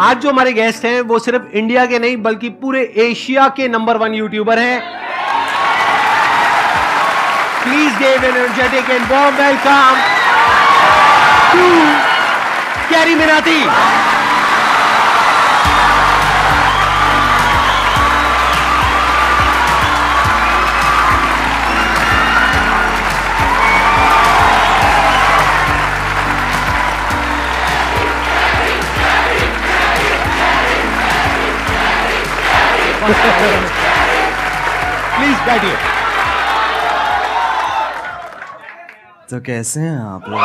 आज जो हमारे गेस्ट हैं वो सिर्फ इंडिया के नहीं बल्कि पूरे एशिया के नंबर 1 यूट्यूबर हैं। Please give an energetic and warm welcome to Carry Minati. Please बैठिए। तो कैसे हैं आप लोग?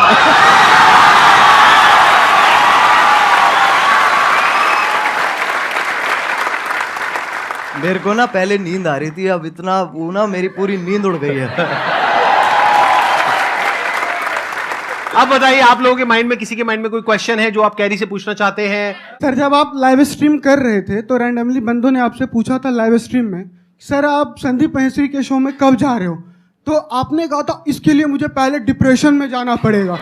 मेरे को ना पहले नींद आ रही थी, अब इतना वो ना मेरी पूरी नींद उड़ गई है। अब बताइए, आप लोगों के माइंड में, किसी के माइंड में कोई क्वेश्चन है जो आप कैरी से पूछना चाहते हैं? सर, जब आप लाइव स्ट्रीम कर रहे थे तो रैंडमली बंदों ने आपसे पूछा था लाइव स्ट्रीम में, सर आप संदीप महेश्वरी के शो में कब जा रहे हो? तो आपने कहा था इसके लिए मुझे पहले डिप्रेशन में जाना पड़ेगा।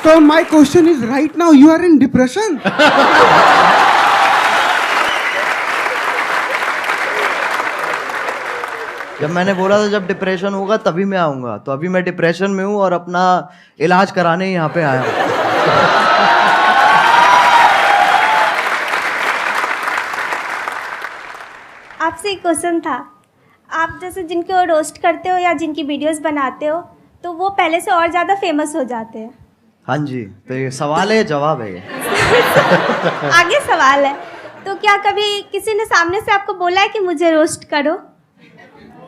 तो my question is, right now you are in depression? जब मैंने बोला था जब डिप्रेशन होगा तभी मैं आऊंगा, तो अभी मैं डिप्रेशन में हूँ और अपना इलाज कराने यहाँ पे आया हूँ। आपसे एक क्वेश्चन था, आप जैसे जिनको रोस्ट करते हो या जिनकी वीडियोस बनाते हो तो वो पहले से और ज़्यादा फेमस हो जाते हैं। हाँ जी, तो ये सवाल है, जवाब है ये। आगे सवाल है, तो क्या कभी किसी ने सामने से आपको बोला है कि मुझे रोस्ट करो?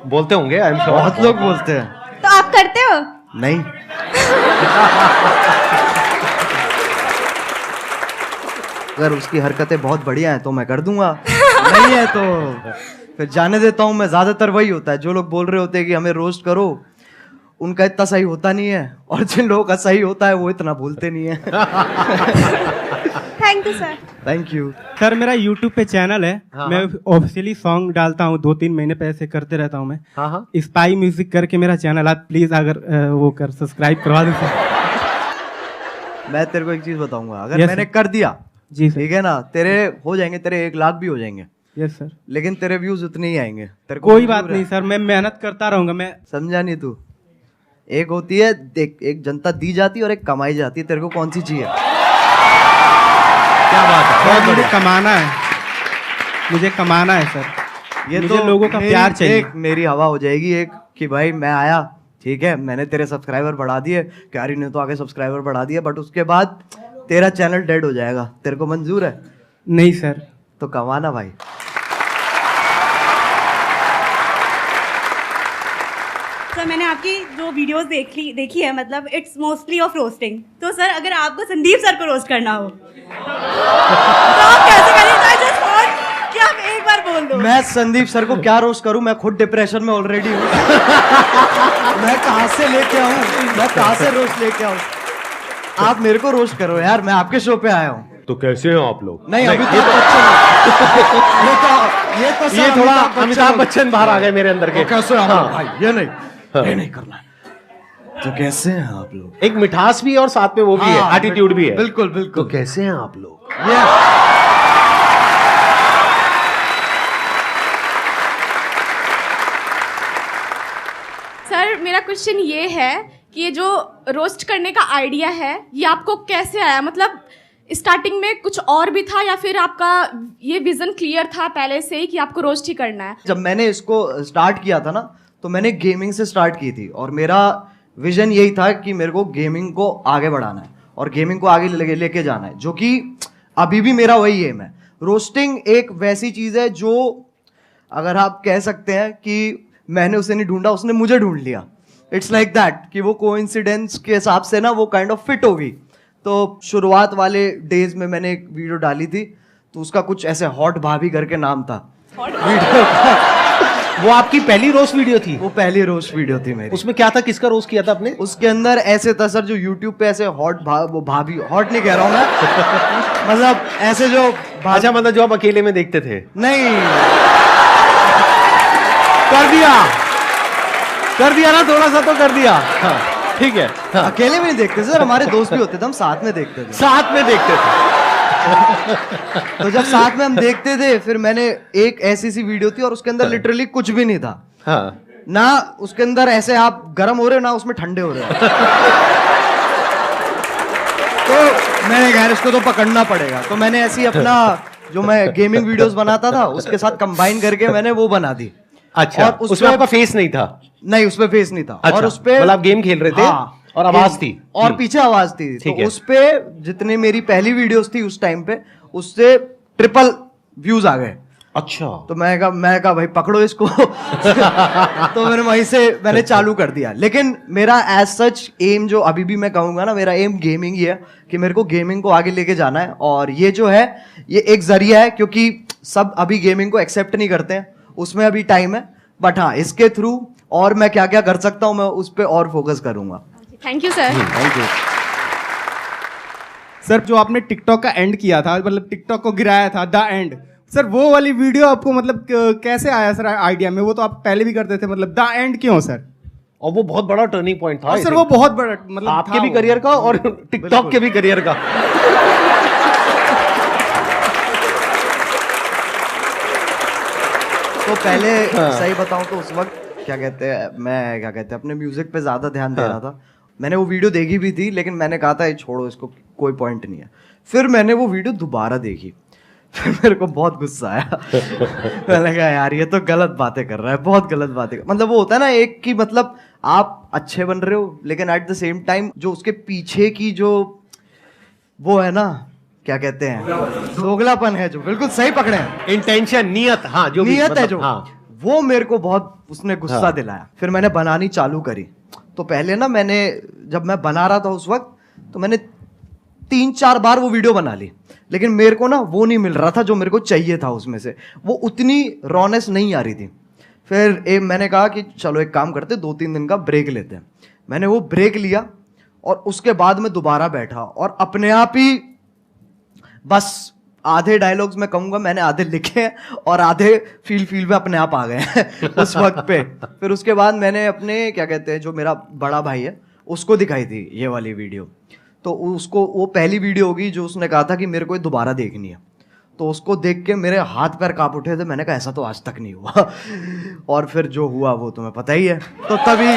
बोलते होंगे, आई एम श्योर। बहुत लोग बोलते हैं। तो आप करते हो? नहीं। अगर उसकी हरकतें बहुत बढ़िया हैं तो मैं कर दूंगा, नहीं है तो फिर जाने देता हूँ मैं। ज्यादातर वही होता है, जो लोग बोल रहे होते हैं कि हमें रोस्ट करो, उनका इतना सही होता नहीं है, और जिन लोगों का सही होता है वो इतना भूलते नहीं है। Thank you sir. Thank you sir. मेरा YouTube पे चैनल है, हाँ, मैं ऑफिशियली सॉन्ग डालता हूँ, 2-3 महीने पे ऐसे करते रहता हूँ मैं। हाँ हाँ, स्पाई म्यूजिक करके मेरा चैनल, आप प्लीज अगर वो कर सब्सक्राइब करवा दो सर। मैं तेरे को एक चीज बताऊंगा, अगर Yes, मैंने sir. कर दिया जी सर। ठीक है ना, तेरे हो जाएंगे, तेरे 1 लाख भी हो जाएंगे, यस सर। लेकिन तेरे व्यूज उतने ही आएंगे। तेरे को कोई मंजूर बात है? नहीं सर, मैं मेहनत करता रहूंगा। मैं समझा नहीं तू? एक होती है देख, एक जनता दी जाती है और एक कमाई जाती है, तेरे को कौन सी चाहिए? क्या बात है, बहुत मुझे बढ़िया। कमाना है, मुझे कमाना है सर। ये मुझे तो लोगों का प्यार चाहिए। एक मेरी हवा हो जाएगी एक कि भाई मैं आया, ठीक है, मैंने तेरे सब्सक्राइबर बढ़ा दिए, क्यारी ने तो आगे सब्सक्राइबर बढ़ा दिए, बट उसके बाद तेरा चैनल डेड हो जाएगा। तेरे को मंजूर है? नहीं सर। तो कमाना भाई। सर, मैंने आपकी जो वीडियोस देखी है, मतलब इट्स मोस्टली ऑफ रोस्टिंग। तो सर, अगर आपको संदीप सर को रोस्ट करना हो तो आप कैसे करेंगे? जस्ट वॉन्ट कि आप एक बार बोल दो। मैं संदीप सर को क्या रोस्ट करूं? मैं खुद डिप्रेशन में ऑलरेडी हूं। मैं कहां से लेके आऊं? मैं कहां से रोस्ट लेके आऊं? आप मेरे को रोस्ट करो यार, मैं आपके शो पे आया हूं। तो कैसे हो आप लोग? नहीं, अभी तो बच्चन ये थोड़ा अमिताभ बच्चन बाहर आ गए मेरे अंदर के। कैसे हैं आप हाँ। लोग? भाई ये नहीं, ये नहीं करना। तो कैसे हैं आप लोग? एक मिठास भी है और साथ में वो भी है, हाँ, एटीट्यूड भी है। बिल्कुल तो बिल्कुल। कैसे हैं आप लोग? ये सर, मेरा क्वेश्चन ये है कि ये जो रोस्ट करने का आइडिया है ये आपको कैसे आया? मतलब स्टार्टिंग में कुछ और भी था या फिर आपका ये विजन क्लियर था पहले से ही कि आपको रोस्ट ही करना है? जब मैंने इसको स्टार्ट किया था ना, तो मैंने गेमिंग से स्टार्ट की थी, और मेरा विजन यही था कि मेरे को गेमिंग को आगे बढ़ाना है और गेमिंग को आगे लेके जाना है, जो कि अभी भी मेरा वही एम है। रोस्टिंग एक वैसी चीज है जो, अगर आप कह सकते हैं कि मैंने उसे नहीं ढूंढा, उसने मुझे ढूंढ लिया। इट्स लाइक दैट कि वो कोइंसिडेंस के हिसाब से ना वो काइंड ऑफ फिट होगी। तो शुरुआत वाले डेज में मैंने एक वीडियो डाली थी, तो उसका कुछ ऐसे हॉट भाभी करके नाम था वीडियो का। वो आपकी पहली रोस्ट वीडियो थी? वो पहली रोस्ट वीडियो थी मेरी। उसमें क्या था, किसका रोस्ट किया था आपने? उसके अंदर ऐसे था सर, जो यूट्यूब पे ऐसे वो भाभी, हॉट नहीं कह रहा हूँ मैं, मतलब ऐसे जो अच्छा, मतलब जो आप अकेले में देखते थे? नहीं, कर दिया ना, थोड़ा सा तो कर दिया। हाँ। ठीक है, अकेले भी नहीं देखते सर, हमारे दोस्त भी होते थे, हम साथ में देखते थे। साथ में देखते थे। तो जब साथ में हम देखते थे, फिर मैंने एक ऐसी सी वीडियो थी और उसके अंदर लिटरली कुछ भी नहीं था। हाँ, ना उसके अंदर ऐसे आप गर्म हो रहे हो, ना उसमें ठंडे हो रहे हो। तो मैंने कहा इसको तो पकड़ना पड़ेगा, तो मैंने ऐसी अपना जो मैं गेमिंग वीडियोस बनाता था उसके साथ कंबाइन करके मैंने वो बना दी। अच्छा, और उसमें आपका फेस नहीं था? नहीं, उसपे फेस नहीं था। अच्छा, और उसपे मतलब आप गेम खेल रहे थे। हाँ, और आवाज थी और पीछे आवाज थी। ठीक तो है। उसपे जितने मेरी पहली वीडियोस थी उस टाइम पे, उससे ट्रिपल व्यूज आ गए। अच्छा, तो मैं कहा भाई पकड़ो इसको। तो वहीं से मैंने चालू कर दिया। लेकिन मेरा एज सच एम जो अभी भी मैं कहूंगा ना, मेरा एम गेमिंग ही है कि मेरे को गेमिंग को आगे लेके जाना है। और ये जो है ये एक जरिया है, क्योंकि सब अभी गेमिंग को एक्सेप्ट नहीं करते हैं, उसमें अभी टाइम है। बट हाँ, इसके थ्रू और मैं क्या क्या कर सकता हूँ मैं उस पर और फोकस करूंगा। Thank you sir. Thank you. Sir जो आपने टिकटॉक का एंड किया था, मतलब टिकटॉक को गिराया था, द एंड, सर वो वाली वीडियो आपको मतलब कैसे आया सर आइडिया में? वो तो आप पहले भी करते थे, मतलब द एंड क्यों सर? और वो बहुत बड़ा टर्निंग पॉइंट था। और सर वो बहुत बड़ा मतलब आपके था भी वो। करियर का और टिकटॉक के भी करियर का। तो पहले सही बताऊं तो उस वक्त मैं अपने म्यूजिक पे ज्यादा ध्यान दे रहा था। मैंने वो वीडियो देखी भी थी, लेकिन मैंने कहा था ये छोड़ो, इसको कोई पॉइंट नहीं है। फिर मैंने वो वीडियो दोबारा देखी, फिर मेरे को बहुत गुस्सा आया। मैंने कहा यार ये तो गलत बातें कर रहा है, बहुत गलत बातें मतलब वो होता है ना एक की, मतलब आप अच्छे बन रहे हो, लेकिन एट द सेम टाइम जो उसके पीछे की जो वो है ना, क्या कहते हैं, दोगलापन है, जो बिल्कुल सही पकड़े हैं, इंटेंशन, नियत, हाँ, जो भी नियत है मतलब, जो, हाँ। वो मेरे को बहुत उसने गुस्सा हाँ। दिलाया। फिर मैंने बनानी चालू करी। तो पहले ना जब मैं बना रहा था उस वक्त, तो मैंने 3-4 बार वो वीडियो बना ली, लेकिन मेरे को ना वो नहीं मिल रहा था जो मेरे को चाहिए था उसमें से, वो उतनी रॉनेस नहीं आ रही थी। फिर मैंने कहा कि चलो एक काम करते, 2-3 दिन का ब्रेक लेते हैं। मैंने वो ब्रेक लिया और उसके बाद मैं दोबारा बैठा और अपने आप ही बस आधे डायलॉग्स मैं कहूंगा मैंने आधे लिखे हैं और आधे फील में अपने आप आ गए हैं उस वक्त पे। फिर उसके बाद मैंने अपने क्या कहते हैं जो मेरा बड़ा भाई है उसको दिखाई थी ये वाली वीडियो। तो उसको वो पहली वीडियो होगी जो उसने कहा था कि मेरे को ये दोबारा देखनी है। तो उसको देख के मेरे हाथ पैर कांप उठे थे। मैंने कहा ऐसा तो आज तक नहीं हुआ। और फिर जो हुआ वो तुम्हें पता ही है। तो तभी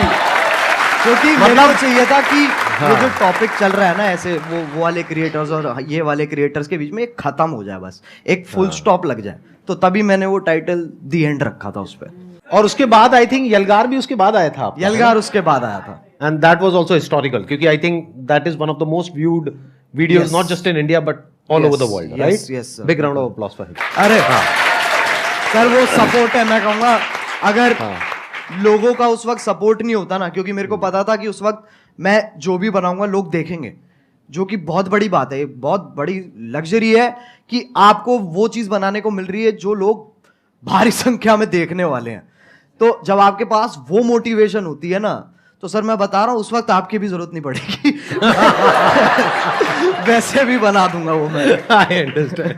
क्योंकि मतलब चाहिए था कि ये जो टॉपिक चल रहा है ना ऐसे वो वाले क्रिएटर्स और ये वाले क्रिएटर्स के बीच में एक खत्म हो जाए, बस एक फुल स्टॉप लग जाए। तो तभी मैंने वो टाइटल दी एंड रखा था उस पर। और उसके बाद आई थिंक यलगार भी उसके बाद आया था आपका, यलगार उसके बाद आया था। And that was also historical, क्योंकि I think that is one of the most viewed videos not just in India but all over the world, right? yes, sir. Big round of applause for him. अरे sir वो support है, मैं कहूँगा अगर लोगों का उस वक्त सपोर्ट नहीं होता ना, क्योंकि मेरे को पता था कि उस वक्त मैं जो भी बनाऊंगा लोग देखेंगे, जो कि बहुत बड़ी बात है, ये बहुत बड़ी लग्जरी है कि आपको वो चीज़ बनाने को मिल रही है जो लोग भारी संख्या में देखने वाले हैं। तो जब आपके पास वो मोटिवेशन होती है ना, तो सर मैं बता रहा हूँ उस वक्त आपकी भी जरूरत नहीं पड़ेगी। वैसे भी बना दूंगा वो मैं। I understand.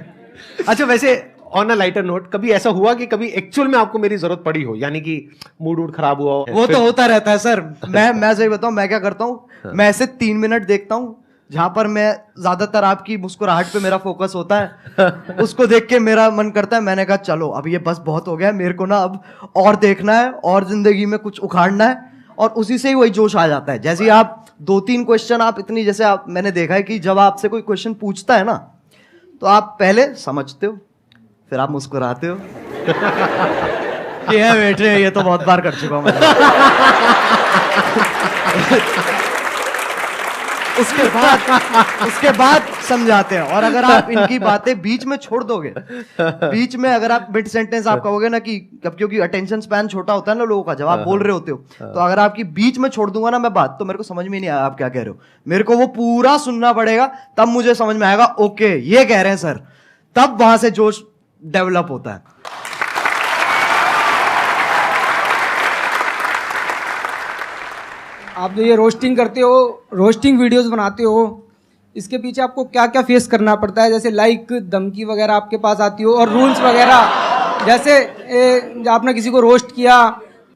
अच्छा, वैसे ऑन अ लाइटर नोट, कभी ऐसा हुआ कि कभी एक्चुअल में आपको मेरी जरूरत पड़ी हो, यानी कि मूड खराब हुआ हो? वो तो होता रहता है सर। मैं सही बताऊं, मैं क्या करता हूँ, मैं ऐसे 3 मिनट देखता हूँ जहां पर मैं ज्यादातर आपकी मुस्कुराहट पे मेरा फोकस होता है। उसको देख के मेरा मन करता है, मैंने कहा चलो अब ये बस बहुत हो गया, मेरे को ना अब और देखना है और जिंदगी में कुछ उखाड़ना है। और उसी से ही वही जोश आ जाता है। जैसे आप 2-3 क्वेश्चन आप इतनी, जैसे आप मैंने देखा है कि जब आपसे कोई क्वेश्चन पूछता है ना, तो आप पहले समझते हो, फिर आप मुस्कुराते हो कि है बेटे ये तो बहुत बार कर चुका हूं मैं। उसके बाद समझाते हैं। और अगर आप इनकी बातें बीच में छोड़ दोगे, बीच में अगर आप मिड सेंटेंस आप कहोगे ना कि क्योंकि अटेंशन स्पैन छोटा होता है ना लोगों का, जब आप बोल रहे होते हो, तो अगर आपकी बीच में छोड़ दूंगा ना मैं बात, तो मेरे को समझ में नहीं आया आप क्या कह रहे हो। मेरे को वो पूरा सुनना पड़ेगा, तब मुझे समझ में आएगा ओके ये कह रहे हैं सर, तब वहां से जोश डेवलप होता है। आप जो ये रोस्टिंग करते हो, रोस्टिंग वीडियोस बनाते हो, इसके पीछे आपको क्या क्या फेस करना पड़ता है? जैसे लाइक धमकी वगैरह आपके पास आती हो और रूल्स वगैरह, जैसे आपने किसी को रोस्ट किया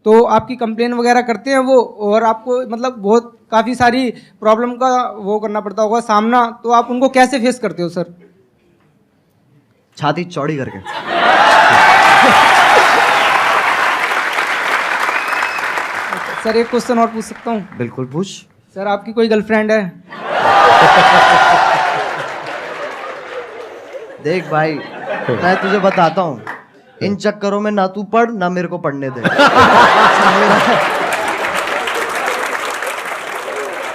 तो आपकी कंप्लेन वगैरह करते हैं वो, और आपको मतलब बहुत काफ़ी सारी प्रॉब्लम का वो करना पड़ता होगा सामना, तो आप उनको कैसे फेस करते हो सर? छाती चौड़ी करके। सर एक क्वेश्चन और पूछ सकता हूँ? बिल्कुल पूछ। सर आपकी कोई गर्लफ्रेंड है? देख भाई, मैं तुझे बताता हूँ, इन चक्करों में ना तू पढ़ ना मेरे को पढ़ने दे।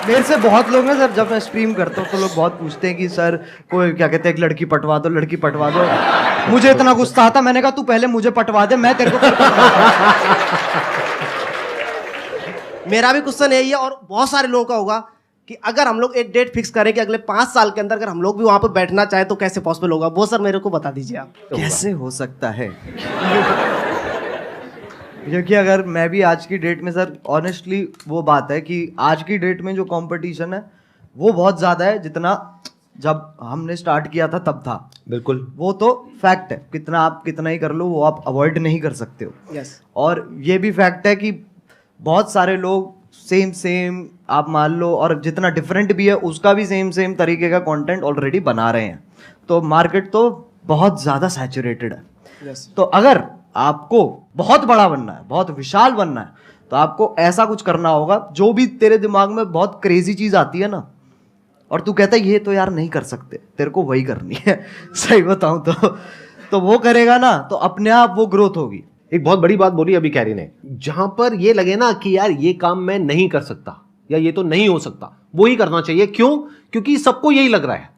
मेरे से बहुत लोग हैं सर, जब मैं स्ट्रीम करता हूँ तो लोग बहुत पूछते हैं कि सर कोई क्या कहते हैं, एक लड़की पटवा दो, लड़की पटवा दो। मुझे इतना गुस्सा आता, मैंने कहा तू पहले मुझे पटवा दे, मैं तेरे को फिर मेरा भी क्वेश्चन यही है, और बहुत सारे लोगों का होगा कि अगर हम लोग एक डेट फिक्स करें कि अगले 5 साल के अंदर अगर हम लोग भी वहां पर बैठना चाहे तो कैसे पॉसिबल होगा, वो सर मेरे को बता दीजिए आप। कैसे हो सकता है? क्योंकि अगर मैं भी आज की डेट में सर, ऑनेस्टली वो बात है कि आज की डेट में जो कंपटीशन है वो बहुत ज़्यादा है, जितना जब हमने स्टार्ट किया था तब था। बिल्कुल, वो तो फैक्ट है, कितना आप कितना ही कर लो वो आप अवॉइड नहीं कर सकते हो। यस। और ये भी फैक्ट है कि बहुत सारे लोग सेम आप मान लो, और जितना डिफरेंट भी है उसका भी सेम तरीके का कंटेंट ऑलरेडी बना रहे हैं, तो मार्केट तो बहुत ज़्यादा सैचुरेटेड है। यस। तो अगर आपको बहुत बड़ा बनना है, बहुत विशाल बनना है, तो आपको ऐसा कुछ करना होगा, जो भी तेरे दिमाग में बहुत क्रेजी चीज़ आती है ना, और तू कहता है ये तो यार नहीं कर सकते, तेरे को वही करनी है। सही बताऊं तो वो करेगा ना तो अपने आप वो ग्रोथ होगी। एक बहुत बड़ी बात बोली अभी कैरी ने, जहां पर ये लगे ना कि यार ये काम मैं नहीं कर सकता या ये तो नहीं हो सकता, वो ही करना चाहिए। क्यों? क्योंकि सबको यही लग रहा है।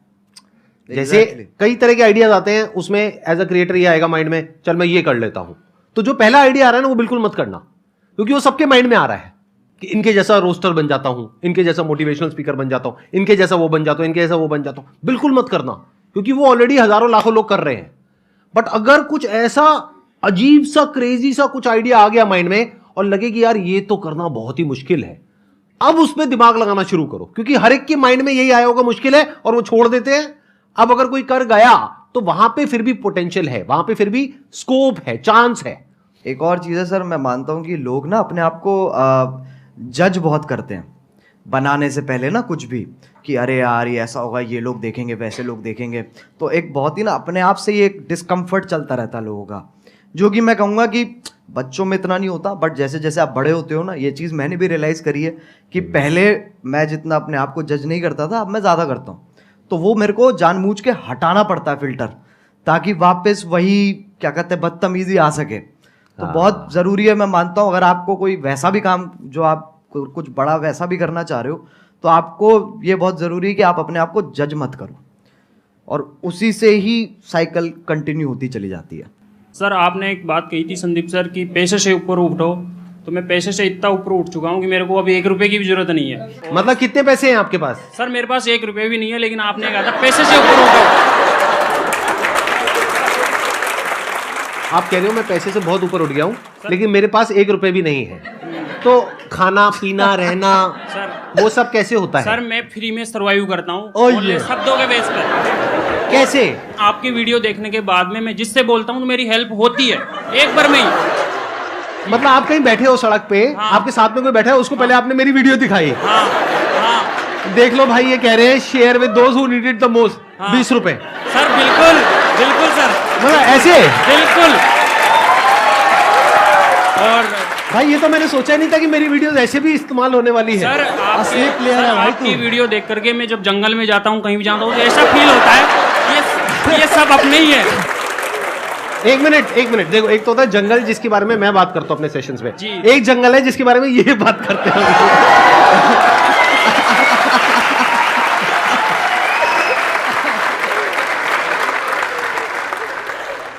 जैसे कई तरह के आइडियाज आते हैं, उसमें एज अ क्रिएटर ये आएगा माइंड में, चल मैं ये कर लेता हूं, तो जो पहला आइडिया आ रहा है ना वो बिल्कुल मत करना, क्योंकि वो सबके माइंड में आ रहा है कि इनके जैसा रोस्टर बन जाता हूं, इनके जैसा मोटिवेशनल स्पीकर बन जाता हूं, इनके जैसा वो बन जाता हूं, इनके जैसा वो बन जाता हूं। बिल्कुल मत करना, क्योंकि वो ऑलरेडी हजारों लाखों लोग कर रहे हैं। बट अगर कुछ ऐसा अजीब सा क्रेजी सा कुछ आइडिया आ गया माइंड में और लगे कि यार ये तो करना बहुत ही मुश्किल है, अब उसमें दिमाग लगाना शुरू करो, क्योंकि हर एक के माइंड में यही आया होगा मुश्किल है और वो छोड़ देते हैं। अब अगर कोई कर गया तो वहां पे फिर भी पोटेंशियल है, वहां पे फिर भी स्कोप है, चांस है। एक और चीज़ है सर, मैं मानता हूँ कि लोग ना अपने आप को जज बहुत करते हैं बनाने से पहले ना, कुछ भी कि अरे यार ये ऐसा होगा, ये लोग देखेंगे, वैसे लोग देखेंगे, तो एक बहुत ही ना अपने आप से ही एक डिस्कम्फर्ट चलता रहता है लोगों का, जो कि मैं कहूँगा कि बच्चों में इतना नहीं होता, बट जैसे जैसे आप बड़े होते हो ना, ये चीज़ मैंने भी रियलाइज़ करी है कि पहले मैं जितना अपने आप को जज नहीं करता था, अब मैं ज़्यादा करता हूँ। तो वो मेरे को जानबूझ के हटाना पड़ता है फिल्टर, ताकि वापस वही क्या कहते हैं बदतमीजी आ सके। तो बहुत ज़रूरी है, मैं मानता हूँ, अगर आपको कोई वैसा भी काम जो आप कुछ बड़ा वैसा भी करना चाह रहे हो, तो आपको ये बहुत ज़रूरी है कि आप अपने आप को जज मत करो, और उसी से ही साइकिल कंटिन्यू होती चली जाती है। सर आपने एक बात कही थी संदीप सर कि पैसे से ऊपर उठो, तो मैं पैसे से इतना ऊपर उठ चुका हूँ कि मेरे को अभी 1 रुपए की भी जरूरत नहीं है। मतलब कितने पैसे हैं आपके पास? सर मेरे पास 1 रुपए भी नहीं है, लेकिन आपने कहा था पैसे से ऊपर उठो। आप कह रहे हो मैं पैसे से बहुत ऊपर उठ गया हूँ, लेकिन मेरे पास 1 रुपए भी नहीं है, तो खाना पीना रहना सर वो सब कैसे होता है? सर मैं फ्री में सर्वाइव करता हूँ शब्दों के बेस पर। कैसे? आपकी वीडियो देखने के बाद में मैं जिससे बोलता हूँ तो मेरी हेल्प होती है एक बार में ही। मतलब आप कहीं बैठे हो सड़क पे, हाँ। आपके साथ में कोई बैठा है, उसको पहले आपने मेरी वीडियो दिखाई, हाँ हाँ देख लो भाई ये कह रहे हैं share with those who need it the most, 20 रुपए। सर बिल्कुल बिल्कुल सर, मतलब ऐसे बिल्कुल। और भाई ये तो मैंने सोचा नहीं था कि मेरी वीडियोस ऐसे भी इस्तेमाल होने वाली है। सर असली प्लेयर है भाई आपकी वीडियो देख करके मैं जब जंगल में जाता हूँ, कहीं भी जाता हूँ, तो ऐसा फील होता है ये सब अपने ही है। एक मिनट देखो, एक तो होता है जंगल जिसके बारे में मैं बात करता हूँ अपने सेशंस में, जी। एक जंगल है जिसके बारे में ये बात करते हैं।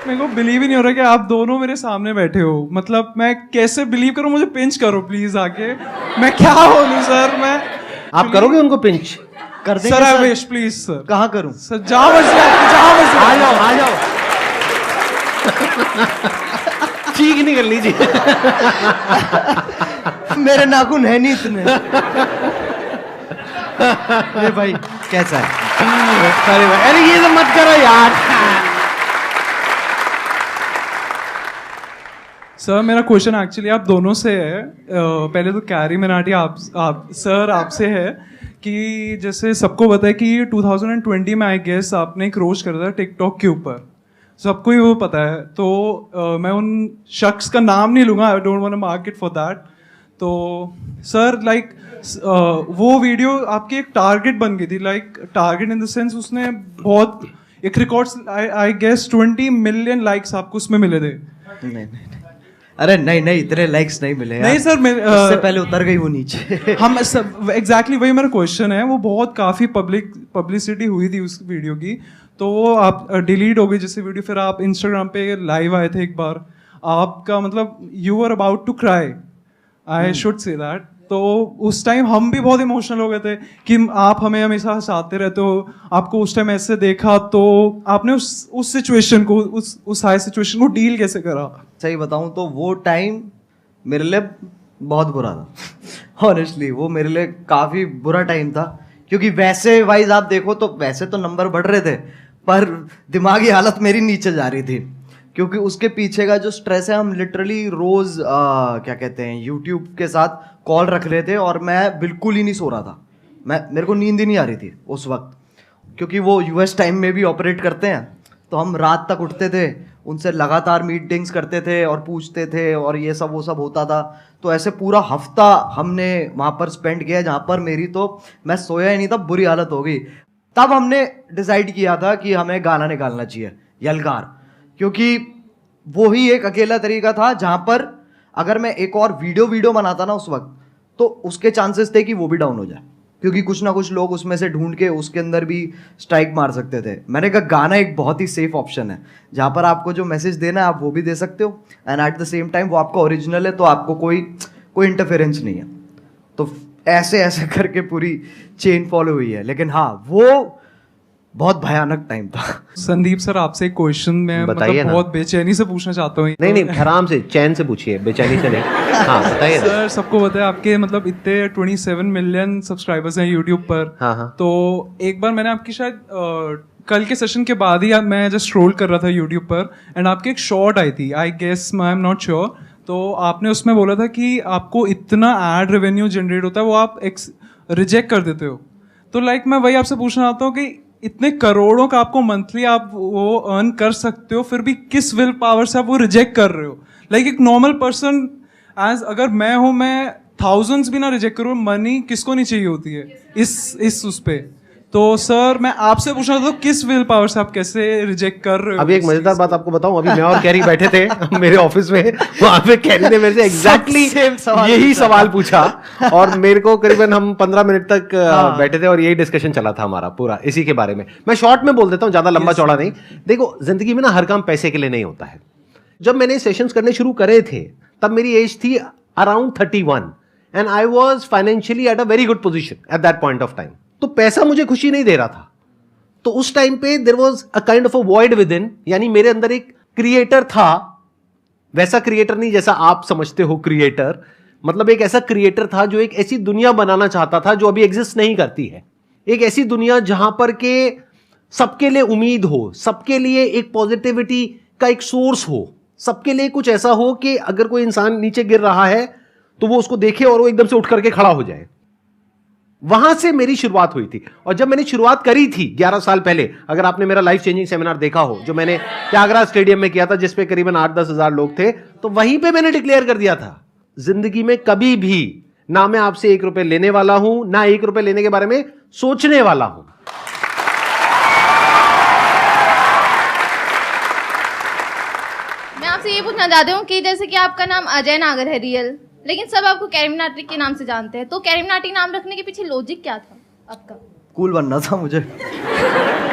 मेरे को बिलीव ही नहीं हो रहा कि आप दोनों मेरे सामने बैठे हो। मतलब मैं कैसे बिलीव करूं? मुझे पिंच करो प्लीज आके, मैं क्या बोलूं सर। मैं आप करोगे उनको पिंच? कर देंगे sir I wish please sir. कहाँ करूं सर? जहां मर्जी जहां मर्जी आ जाओ ठीक नहीं कर लीजिए। मेरे नाखून है नहीं इतने। अरे भाई कैसा है? अरे ये तो मत करो यार। सर मेरा क्वेश्चन एक्चुअली आप दोनों से है। पहले तो कैरी मिनाटी आप सर आपसे है कि जैसे सबको पता है कि 2020 में आई गेस आपने एक रोस्ट करा था टिकटॉक के ऊपर, सबको ही वो पता है। तो मैं उन शख्स का नाम नहीं लूँगा, I don't want to mark it for that. तो सर लाइक वो वीडियो आपकी एक टारगेट बन गई थी, like target in the sense उसने बहुत एक records I guess 20 million likes आपको उसमें मिले थे। नहीं अरे नहीं इतने लाइक्स नहीं मिले नहीं सर, उससे पहले उतर गई वो नीचे। हम सब एग्जैक्टली वही मेरा क्वेश्चन है। वो बहुत काफ़ी पब्लिसिटी हुई थी उस वीडियो की, तो वो आप डिलीट हो गई जैसे वीडियो। फिर आप इंस्टाग्राम पे लाइव आए थे एक बार, आपका मतलब you are about to cry, I should say that. तो उस टाइम हम भी बहुत इमोशनल हो गए थे कि आप हमें हमेशा हंसाते रहते हो, आपको उस टाइम ऐसे देखा, तो आपने उस सिचुएशन को उस हाई सिचुएशन को डील कैसे करा? सही बताऊं तो वो टाइम मेरे लिए बहुत बुरा था ऑनेस्टली। वो मेरे लिए काफ़ी बुरा टाइम था, क्योंकि वैसे वाइज आप देखो तो वैसे तो नंबर बढ़ रहे थे, पर दिमागी हालत मेरी नीचे जा रही थी, क्योंकि उसके पीछे का जो स्ट्रेस है, हम लिटरली रोज़ क्या कहते हैं यूट्यूब के साथ कॉल रख रहे थे और मैं बिल्कुल ही नहीं सो रहा था। मेरे को नींद ही नहीं आ रही थी उस वक्त, क्योंकि वो यूएस टाइम में भी ऑपरेट करते हैं, तो हम रात तक उठते थे, उनसे लगातार मीटिंग्स करते थे और पूछते थे और ये सब वो सब होता था। तो ऐसे पूरा हफ्ता हमने वहाँ पर स्पेंड किया, जहाँ पर मेरी तो मैं सोया ही नहीं था, बुरी हालत हो गई। तब हमने डिसाइड किया था कि हमें गाना निकालना चाहिए, यलगार, क्योंकि वो ही एक अकेला तरीका था जहाँ पर अगर मैं एक और वीडियो बनाता ना उस वक्त, तो उसके चांसेस थे कि वो भी डाउन हो जाए, क्योंकि कुछ ना कुछ लोग उसमें से ढूंढ के उसके अंदर भी स्ट्राइक मार सकते थे। मैंने कहा गाना एक बहुत ही सेफ ऑप्शन है, जहाँ पर आपको जो मैसेज देना है आप वो भी दे सकते हो, and at the same time वो आपका ओरिजिनल है, तो आपको कोई इंटरफेरेंस नहीं है। तो ऐसे करके पूरी चेन फॉलो हुई है। लेकिन हाँ, वो बहुत भयानक टाइम था। संदीप सर आपसे एक क्वेश्चन मैं मतलब बहुत बेचैनी से पूछना चाहता हूँ। नहीं आराम से चैन से पूछिए, बेचैनी से नहीं। हाँ बताइए सर, सबको पता है आपके मतलब इतने 27 मिलियन सब्सक्राइबर्स हैं यूट्यूब पर। हाँ। तो एक बार मैंने आपकी शायद कल के सेशन के बाद ही मैं जस्ट स्क्रॉल कर रहा था यूट्यूब पर, एंड आपकी एक शॉर्ट आई थी, I guess I am not sure, तो आपने उसमें बोला था कि आपको इतना एड रेवेन्यू जनरेट होता है वो आप रिजेक्ट कर देते हो। तो लाइक मैं वही आपसे पूछना चाहता हूँ कि इतने करोड़ों का आपको मंथली आप वो अर्न कर सकते हो, फिर भी किस विल पावर से आप वो रिजेक्ट कर रहे हो? लाइक एक नॉर्मल पर्सन एज अगर मैं हूँ, मैं थाउजेंड्स भी ना रिजेक्ट करूँ, मनी किसको नहीं चाहिए होती है इस उस पे। तो सर मैं आपसे पूछना था किस विल पावर से आप कैसे रिजेक्ट कर रहे हो? अभी एक मजेदार बात आपको बताऊं, अभी मैं और कैरी बैठे थे मेरे ऑफिस में, वहां पे कैरी ने मेरे से एग्जैक्टली यही सवाल पूछा, और मेरे को करीबन हम 15 मिनट तक बैठे थे और यही डिस्कशन चला था हमारा पूरा इसी के बारे में। मैं शॉर्ट में बोल देता हूं, ज्यादा लंबा चौड़ा नहीं। देखो, जिंदगी में ना हर काम पैसे के लिए नहीं होता है। जब मैंने सेशंस करने शुरू करे थे तब मेरी एज थी around 31 and I was financially at a very good position at that point of time. तो पैसा मुझे खुशी नहीं दे रहा था। तो उस टाइम पे there was a kind of a void within, यानी मेरे अंदर एक क्रिएटर था, वैसा क्रिएटर नहीं जैसा आप समझते हो क्रिएटर, मतलब एक ऐसा क्रिएटर था जो एक ऐसी दुनिया बनाना चाहता था जो अभी एग्जिस्ट नहीं करती है। एक ऐसी दुनिया जहां पर के सबके लिए उम्मीद हो, सबके लिए एक पॉजिटिविटी का एक सोर्स हो, सबके लिए कुछ ऐसा हो कि अगर कोई इंसान नीचे गिर रहा है तो वो उसको देखे और वो एकदम से उठ करके खड़ा हो जाए। वहां से मेरी शुरुआत हुई थी। और जब मैंने शुरुआत करी थी 11 साल पहले, अगर आपने मेरा लाइफ चेंजिंग सेमिनार देखा हो जो मैंने त्यागराज स्टेडियम में किया था, जिसपे करीबन 8-10 हजार लोग थे, तो वहीं पे मैंने डिक्लेयर कर दिया था, जिंदगी में कभी भी ना मैं आपसे 1 रुपए लेने वाला हूं, ना 1 रुपए लेने के बारे में सोचने वाला हूं। मैं आपसे ये पूछना चाहती हूँ कि जैसे कि आपका नाम अजय नागर है रियल, लेकिन सब आपको कैरी मिनाटी के नाम से जानते हैं, तो कैरी मिनाटी नाम रखने के पीछे लॉजिक क्या था आपका? कूल बनना था मुझे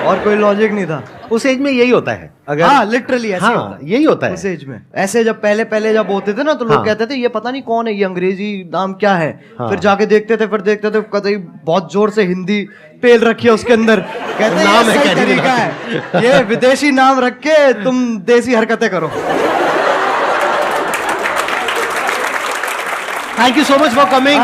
और कोई लॉजिक नहीं था। उस एज में यही होता है, अगर हाँ लिटरली ऐसे हाँ, होता है यही होता है उस एज में। ऐसे जब पहले जब होते थे ना, तो लोग कहते थे ये पता नहीं कौन है, ये अंग्रेजी नाम क्या है। फिर जाके देखते थे, कहते बहुत जोर से हिंदी पेल रखी है उसके अंदर, कहते नाम है क्या तरीका है, ये विदेशी नाम रख के तुम देसी हरकतें करो। Thank you so much for coming.